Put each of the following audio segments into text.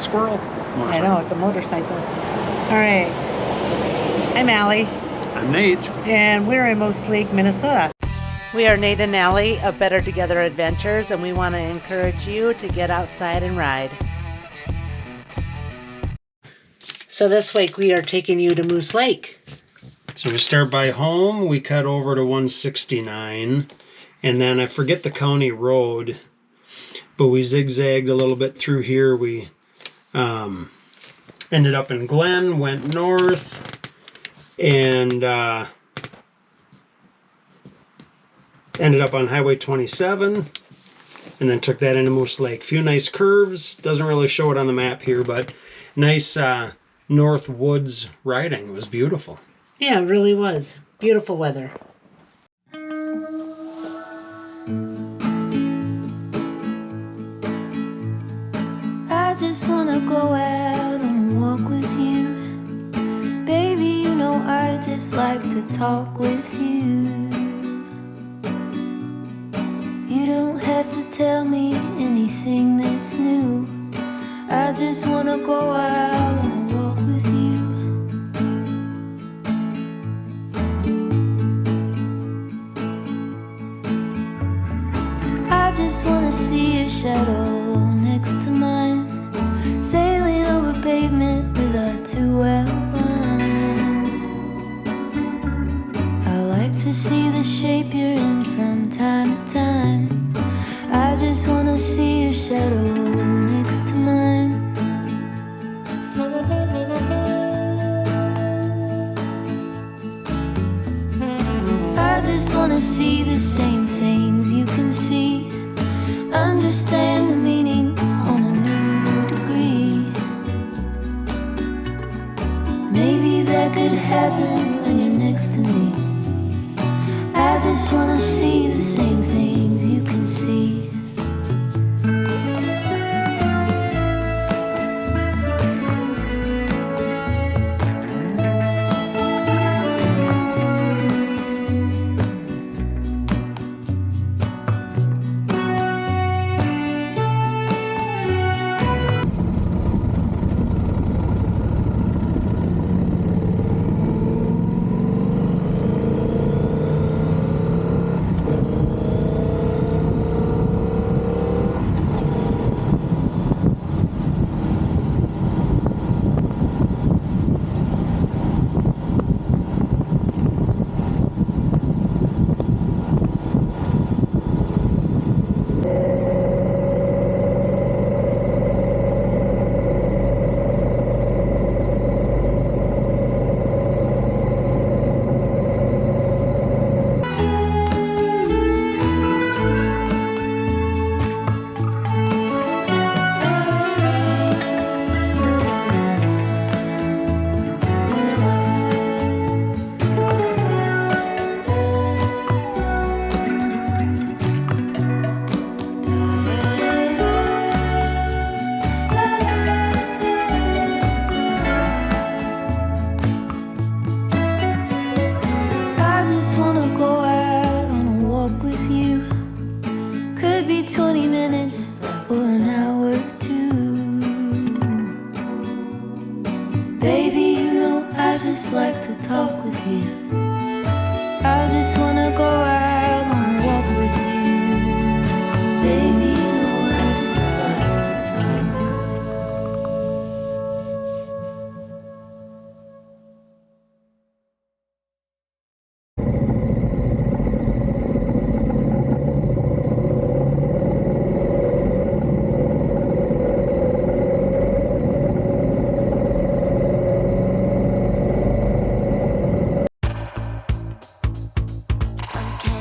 Squirrel. I know, it's a motorcycle. All right. I'm Allie. I'm Nate. And we're in Moose Lake, Minnesota. We are Nate and Allie of Better Together Adventures, and we want to encourage you to get outside and ride. So this week we are taking you to Moose Lake. So we start by home, we cut over to 169, and then I forget the county road, but we zigzagged a little bit through here. We ended up in Glen, went north, and ended up on Highway 27, and then took that into Moose Lake. Few nice curves. Doesn't really show it on the map here, but nice north woods riding. It was beautiful. Yeah, it really was. Beautiful weather. I just wanna go out on a walk with you. Baby, you know I just like to talk with you. You don't have to tell me anything that's new. I just wanna go out on a walk with you. I just wanna see your shadow next to mine, sailing over pavement with our two outlines. I like to see the shape you're in from time to time. I just wanna see your shadow next to mine. I just wanna see the same things you can see, understand the meaning on a new degree. Maybe that could happen when you're next to me. I just wanna see the same things you can see. Could be 20 minutes or an hour or two. Baby, you know I just like to talk with you. I just wanna go out on a walk with you. Baby, you know I just like to talk. I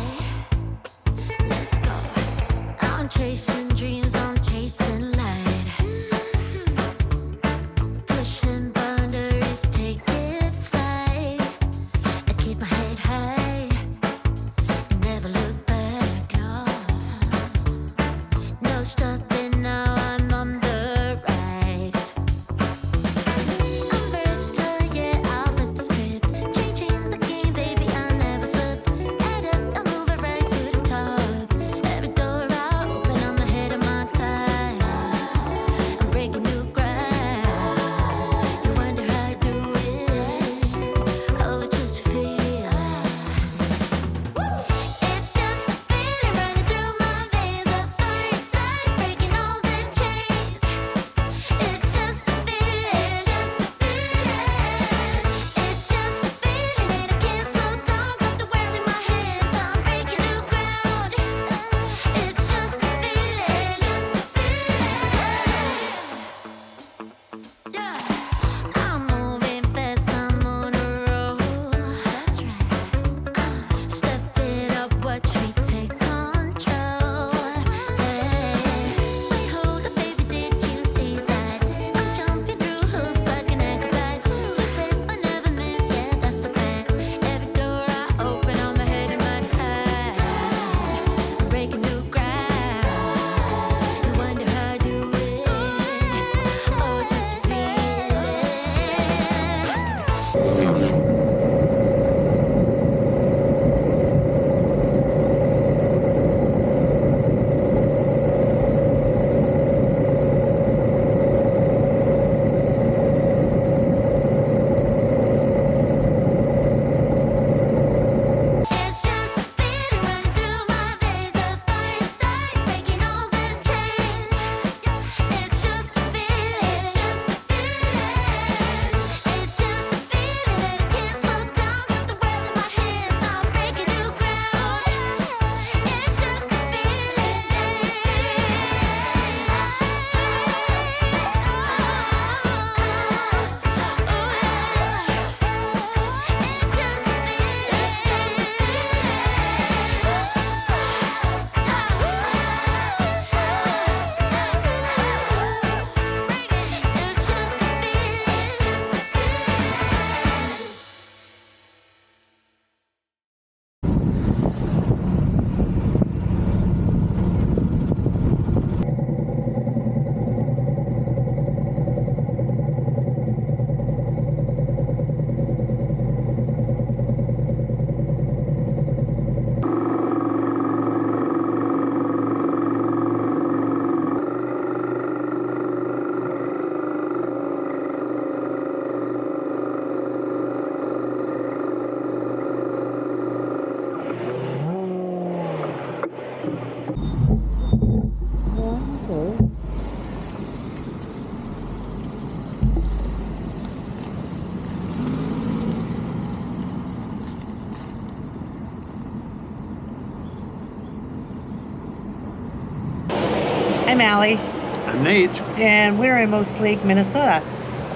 Allie, I'm Nate. and we're in Moose Lake, Minnesota.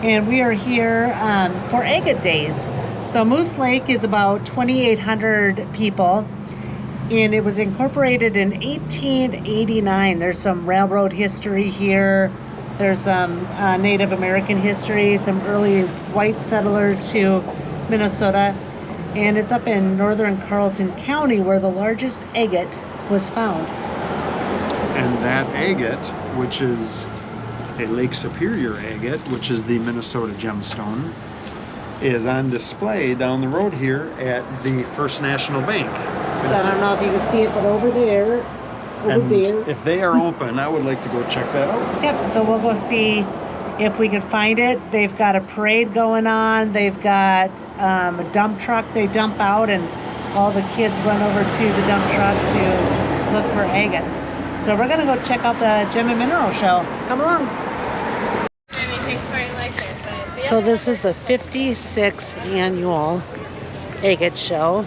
And we are here for Agate Days. So Moose Lake is about 2,800 people, and it was incorporated in 1889. There's some railroad history here. There's some Native American history, some early white settlers to Minnesota. And it's up in northern Carlton County where the largest agate was found. And that agate, which is a Lake Superior agate, which is the Minnesota gemstone, is on display down the road here at the First National Bank. So I don't know if you can see it, but over there, If they are open, I would like to go check that out. Yep, so we'll go see if we can find it. They've got a parade going on. They've got a dump truck. They dump out and all the kids run over to the dump truck to look for agates. So we're gonna go check out the Gem and Mineral Show. Come along. So this is the 56th annual agate show.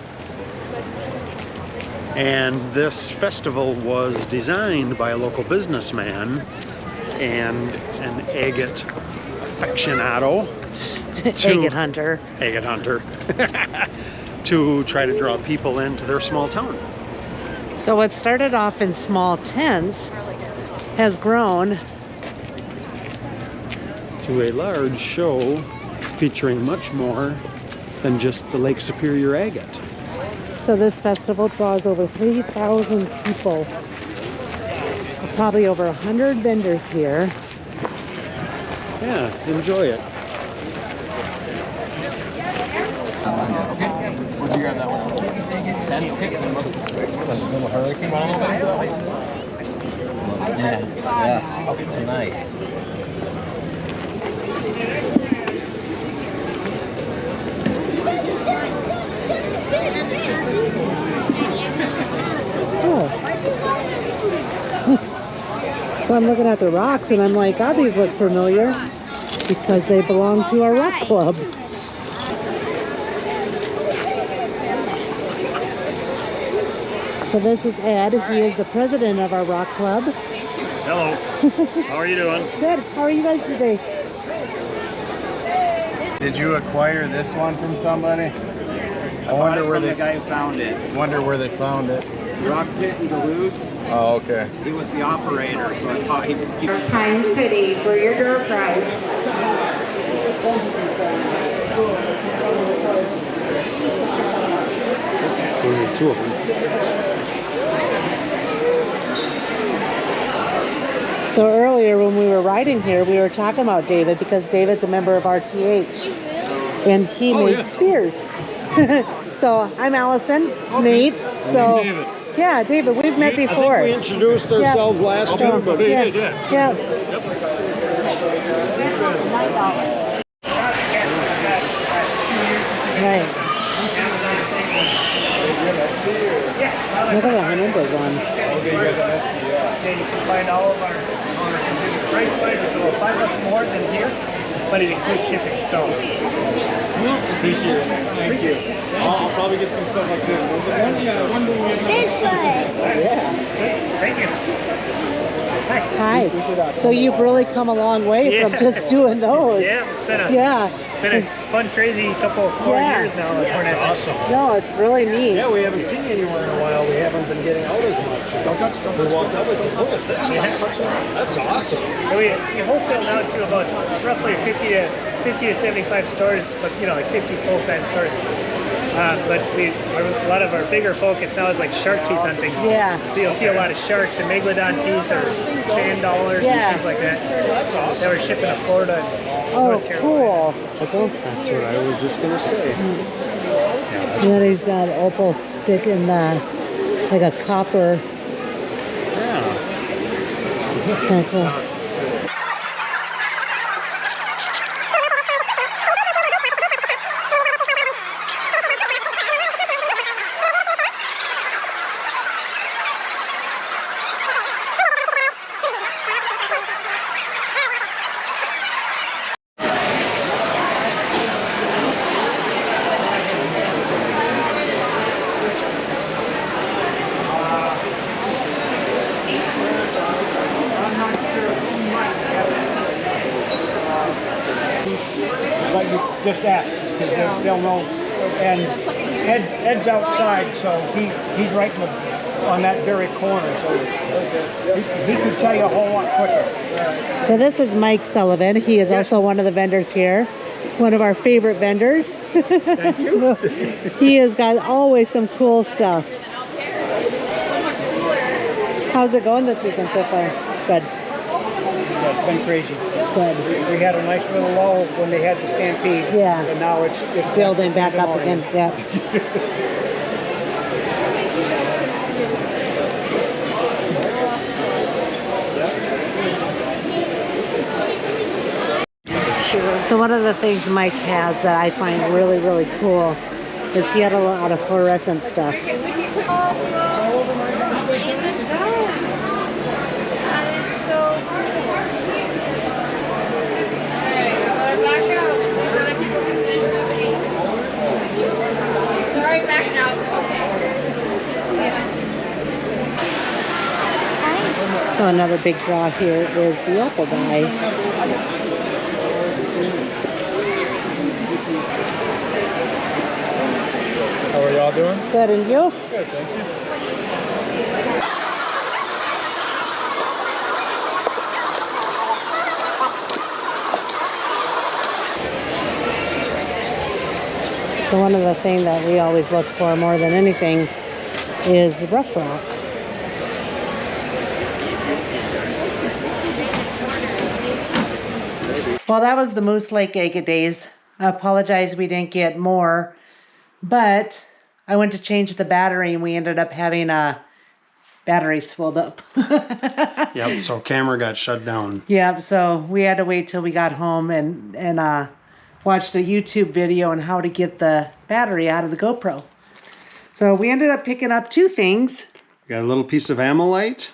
And this festival was designed by a local businessman and an agate aficionado. Agate hunter. Agate hunter. To try to draw people into their small town. So what started off in small tents has grown to a large show featuring much more than just the Lake Superior agate. So this festival draws over 3,000 people. Probably over 100 vendors here. Yeah, enjoy it. Where'd you grab that one? 10? Little hurricane run Yeah. Nice. So I'm looking at the rocks and I'm like, God, these look familiar because they belong to our rock club. So this is Ed. He is the president of our rock club. Hello. How are you doing? Good. How are you guys today? Did you acquire this one from somebody? I wonder where the guy who found it. Wonder where they found it. Rock Pit in Duluth. Oh, okay. He was the operator, so I thought he. Pine City for your door prize. Only two of them. So earlier when we were riding here, we were talking about David because David's a member of RTH and he made spheres. So I'm Allison, Nate. So David. yeah, David, we've met before. I think we introduced ourselves last time, but yeah. Right. Look at the Hindenburg one. Yeah, you can find all of our price-wise, it's about $5 more than here, but it includes shipping, so. Appreciate it. Thank you. I'll probably get some stuff like this. This way. Thank you. Hi. So you've really come a long way from just doing those. Yeah, it's been a, Yeah. been a fun, crazy couple 4 years now. That's awesome. No, it's really neat. Yeah, we haven't seen you anywhere in a while. We haven't been getting out as much. Don't touch. We walked up and said, look at this. That's awesome. And we wholesale now to about roughly 50 to 75 stores, but like 50 full-time stores. But a lot of our bigger focus now is like shark tooth hunting. Yeah. So you'll see a lot of sharks and megalodon teeth or sand dollars and things like that. That's awesome. They were shipping to Florida and North Carolina. Cool. That's what I was just going to say. And then he's got opal stick in the, like a copper. Yeah. That's kind of cool. but you just ask, because they'll know. And Ed's outside, so he's right on that very corner, so he can tell you a whole lot quicker. So this is Mike Sullivan. He is also one of the vendors here. One of our favorite vendors. Thank you. So he has got always some cool stuff. How's it going this weekend so far? Good. Yeah, it's been crazy. Good. We had a nice little lull when they had the stampede. Yeah. And now it's Building back up again. Yeah. So one of the things Mike has that I find really, really cool is he had a lot of fluorescent stuff. So another big draw here is the opal die. How are y'all doing? Good, and you? Good, thank you. So one of the things that we always look for more than anything is rough rock. Well, that was the Moose Lake Agate Days. I apologize we didn't get more, but I went to change the battery and we ended up having a battery swelled up. Yep, so camera got shut down. Yeah, so we had to wait till we got home and watched a YouTube video on how to get the battery out of the GoPro. So we ended up picking up two things. Got a little piece of amylite,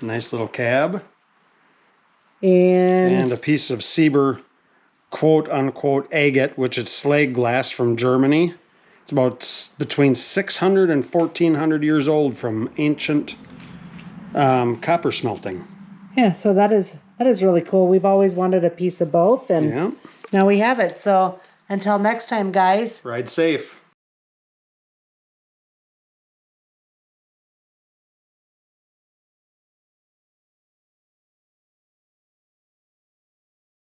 nice little cab, And a piece of Sieber quote-unquote agate, which is slag glass from Germany. It's about between 600 and 1400 years old from ancient copper smelting. yeah, so that is really cool. We've always wanted a piece of both, and Yeah. now we have it. So until next time, guys. Ride safe.